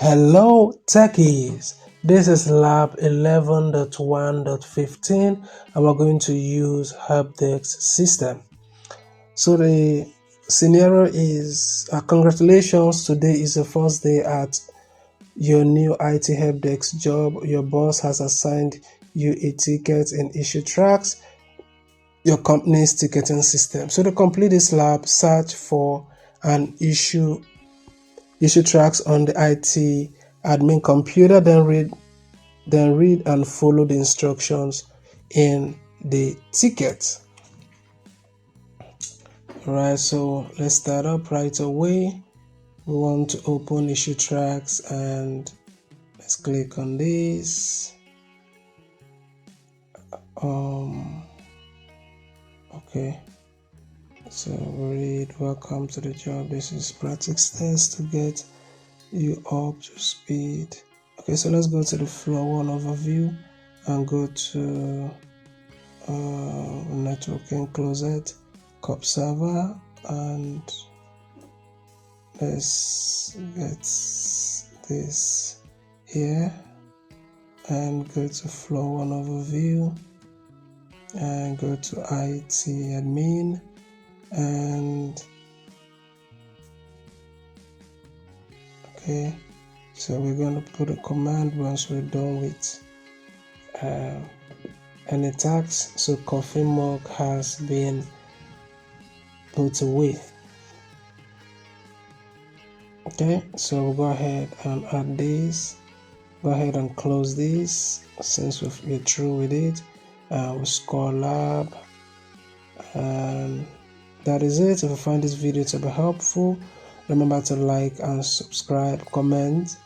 Hello techies, this is lab 11.1.15 and we're going to use helpdesk system. So the scenario is congratulations, today is the first day at your new IT helpdesk job. Your boss has assigned you a ticket and issue tracks your company's ticketing system. So to complete this lab, search for an issue tracks on the IT admin computer, then read and follow the instructions in the ticket. Alright, so let's start up right away. We want to open issue tracks and let's click on this. Okay, so read welcome to the job. This is practice test to get you up to speed. Okay, so let's go to the floor one overview and go to networking closet, COP server, and let's get this here and go to floor one overview and go to IT admin and okay, so we're going to put a command once we're done with any tags. So coffee mug has been put away. Okay, so we'll go ahead and add this. Go ahead and close this since we're through with it. We'll score lab, and that is it. If you find this video to be helpful, remember to like and subscribe, comment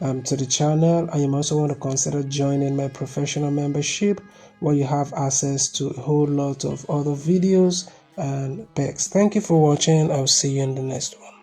to the channel, and you also want to consider joining my professional membership where you have access to a whole lot of other videos and perks. Thank you for watching. I'll see you in the next one.